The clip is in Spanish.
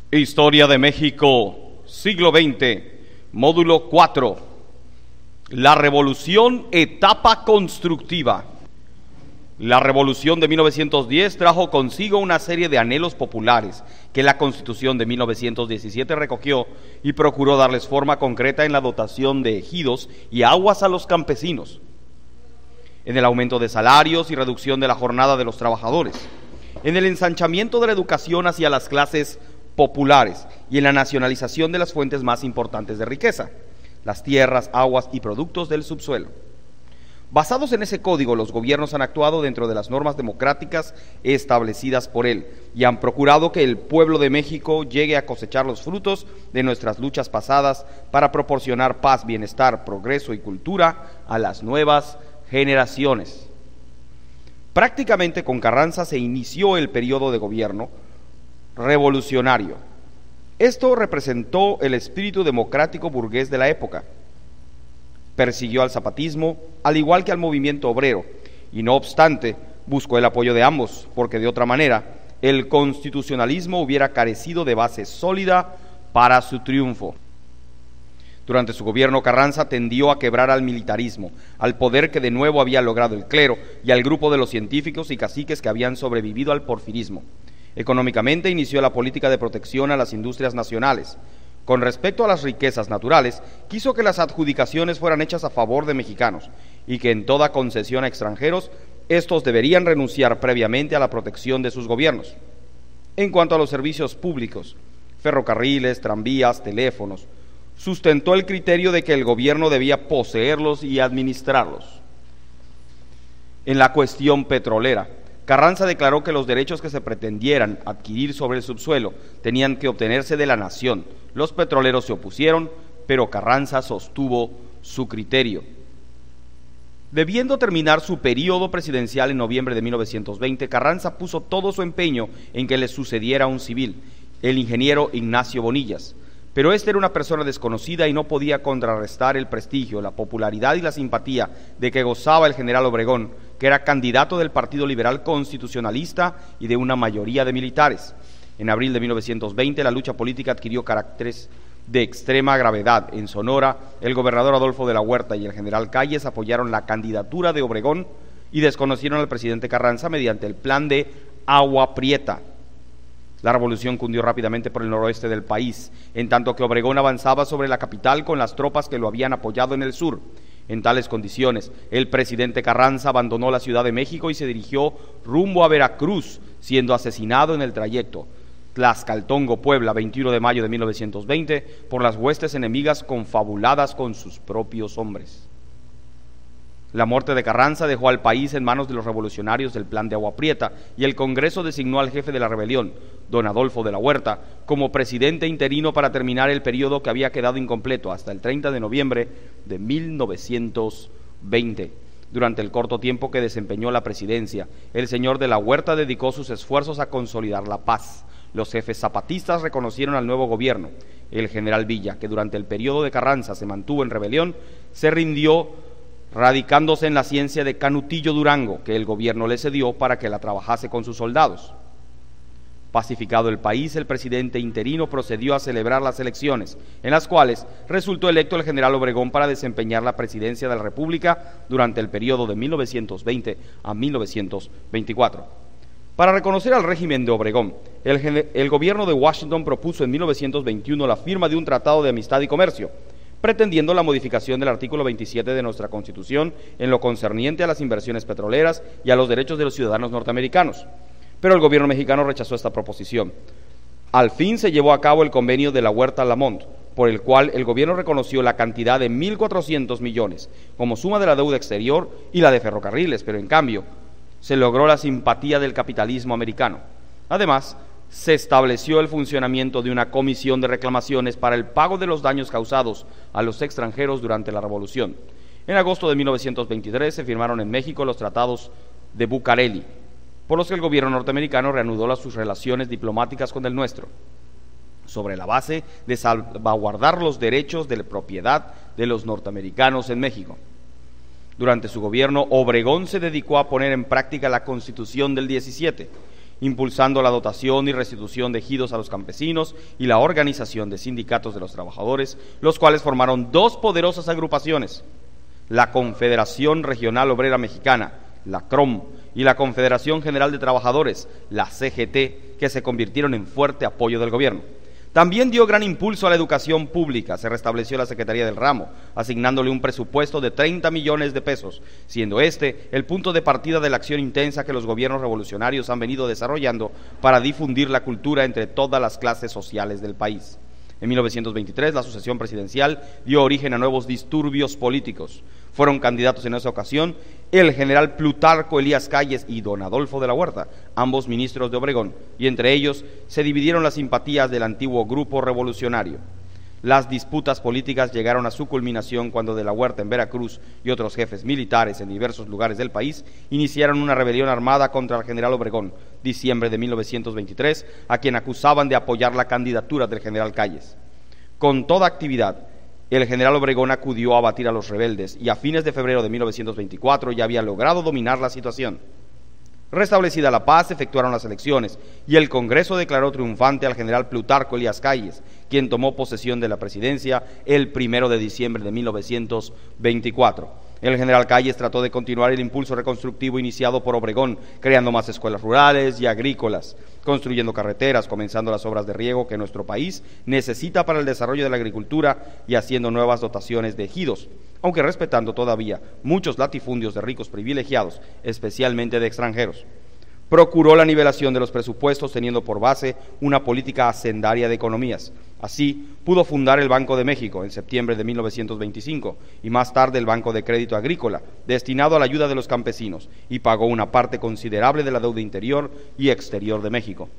Historia de México, siglo XX, módulo 4. La Revolución, etapa constructiva. La Revolución de 1910 trajo consigo una serie de anhelos populares que la Constitución de 1917 recogió y procuró darles forma concreta en la dotación de ejidos y aguas a los campesinos, en el aumento de salarios y reducción de la jornada de los trabajadores, en el ensanchamiento de la educación hacia las clases populares y en la nacionalización de las fuentes más importantes de riqueza, las tierras, aguas y productos del subsuelo. Basados en ese código, los gobiernos han actuado dentro de las normas democráticas establecidas por él y han procurado que el pueblo de México llegue a cosechar los frutos de nuestras luchas pasadas para proporcionar paz, bienestar, progreso y cultura a las nuevas generaciones. Prácticamente con Carranza se inició el periodo de gobierno revolucionario. Esto representó el espíritu democrático burgués de la época. Persiguió al zapatismo, al igual que al movimiento obrero, y no obstante, buscó el apoyo de ambos, porque de otra manera, el constitucionalismo hubiera carecido de base sólida para su triunfo. Durante su gobierno, Carranza tendió a quebrar al militarismo, al poder que de nuevo había logrado el clero y al grupo de los científicos y caciques que habían sobrevivido al porfirismo. Económicamente inició la política de protección a las industrias nacionales. Con respecto a las riquezas naturales, quiso que las adjudicaciones fueran hechas a favor de mexicanos y que en toda concesión a extranjeros, estos deberían renunciar previamente a la protección de sus gobiernos. En cuanto a los servicios públicos, ferrocarriles, tranvías, teléfonos, sustentó el criterio de que el gobierno debía poseerlos y administrarlos. En la cuestión petrolera, Carranza declaró que los derechos que se pretendieran adquirir sobre el subsuelo tenían que obtenerse de la nación. Los petroleros se opusieron, pero Carranza sostuvo su criterio. Debiendo terminar su periodo presidencial en noviembre de 1920, Carranza puso todo su empeño en que le sucediera un civil, el ingeniero Ignacio Bonillas. Pero este era una persona desconocida y no podía contrarrestar el prestigio, la popularidad y la simpatía de que gozaba el general Obregón, que era candidato del Partido Liberal Constitucionalista y de una mayoría de militares. En abril de 1920 la lucha política adquirió caracteres de extrema gravedad. En Sonora, el gobernador Adolfo de la Huerta y el general Calles apoyaron la candidatura de Obregón y desconocieron al presidente Carranza mediante el plan de Agua Prieta. La revolución cundió rápidamente por el noroeste del país, en tanto que Obregón avanzaba sobre la capital con las tropas que lo habían apoyado en el sur. En tales condiciones, el presidente Carranza abandonó la Ciudad de México y se dirigió rumbo a Veracruz, siendo asesinado en el trayecto. Tlaxcaltongo, Puebla, 21 de mayo de 1920, por las huestes enemigas confabuladas con sus propios hombres. La muerte de Carranza dejó al país en manos de los revolucionarios del Plan de Agua Prieta y el Congreso designó al jefe de la rebelión, don Adolfo de la Huerta, como presidente interino para terminar el periodo que había quedado incompleto hasta el 30 de noviembre de 1920. Durante el corto tiempo que desempeñó la presidencia, el señor de la Huerta dedicó sus esfuerzos a consolidar la paz. Los jefes zapatistas reconocieron al nuevo gobierno. El general Villa, que durante el periodo de Carranza se mantuvo en rebelión, se rindió radicándose en la ciencia de Canutillo Durango, que el gobierno le cedió para que la trabajase con sus soldados. Pacificado el país, el presidente interino procedió a celebrar las elecciones, en las cuales resultó electo el general Obregón para desempeñar la presidencia de la República durante el periodo de 1920 a 1924. Para reconocer al régimen de Obregón, el gobierno de Washington propuso en 1921 la firma de un tratado de amistad y comercio, pretendiendo la modificación del artículo 27 de nuestra Constitución en lo concerniente a las inversiones petroleras y a los derechos de los ciudadanos norteamericanos. Pero el gobierno mexicano rechazó esta proposición. Al fin se llevó a cabo el convenio de la Huerta-Lamont, por el cual el gobierno reconoció la cantidad de 1.400 millones como suma de la deuda exterior y la de ferrocarriles, pero en cambio se logró la simpatía del capitalismo americano. Además, se estableció el funcionamiento de una comisión de reclamaciones para el pago de los daños causados a los extranjeros durante la Revolución. En agosto de 1923 se firmaron en México los tratados de Bucareli, por los que el gobierno norteamericano reanudó sus relaciones diplomáticas con el nuestro, sobre la base de salvaguardar los derechos de la propiedad de los norteamericanos en México. Durante su gobierno, Obregón se dedicó a poner en práctica la Constitución del 17 impulsando la dotación y restitución de ejidos a los campesinos y la organización de sindicatos de los trabajadores, los cuales formaron dos poderosas agrupaciones, la Confederación Regional Obrera Mexicana, la CROM, y la Confederación General de Trabajadores, la CGT, que se convirtieron en fuerte apoyo del gobierno. También dio gran impulso a la educación pública. Se restableció la Secretaría del Ramo, asignándole un presupuesto de 30 millones de pesos, siendo este el punto de partida de la acción intensa que los gobiernos revolucionarios han venido desarrollando para difundir la cultura entre todas las clases sociales del país. En 1923, la sucesión presidencial dio origen a nuevos disturbios políticos. Fueron candidatos en esa ocasión el general Plutarco Elías Calles y don Adolfo de la Huerta, ambos ministros de Obregón, y entre ellos se dividieron las simpatías del antiguo grupo revolucionario. Las disputas políticas llegaron a su culminación cuando de la Huerta en Veracruz y otros jefes militares en diversos lugares del país iniciaron una rebelión armada contra el general Obregón, diciembre de 1923, a quien acusaban de apoyar la candidatura del general Calles. Con toda actividad, el general Obregón acudió a abatir a los rebeldes y a fines de febrero de 1924 ya había logrado dominar la situación. Restablecida la paz, efectuaron las elecciones y el Congreso declaró triunfante al general Plutarco Elías Calles, quien tomó posesión de la presidencia el 1 de diciembre de 1924. El general Calles trató de continuar el impulso reconstructivo iniciado por Obregón, creando más escuelas rurales y agrícolas, construyendo carreteras, comenzando las obras de riego que nuestro país necesita para el desarrollo de la agricultura y haciendo nuevas dotaciones de ejidos, aunque respetando todavía muchos latifundios de ricos privilegiados, especialmente de extranjeros. Procuró la nivelación de los presupuestos teniendo por base una política hacendaria de economías. Así, pudo fundar el Banco de México en septiembre de 1925 y más tarde el Banco de Crédito Agrícola, destinado a la ayuda de los campesinos, y pagó una parte considerable de la deuda interior y exterior de México.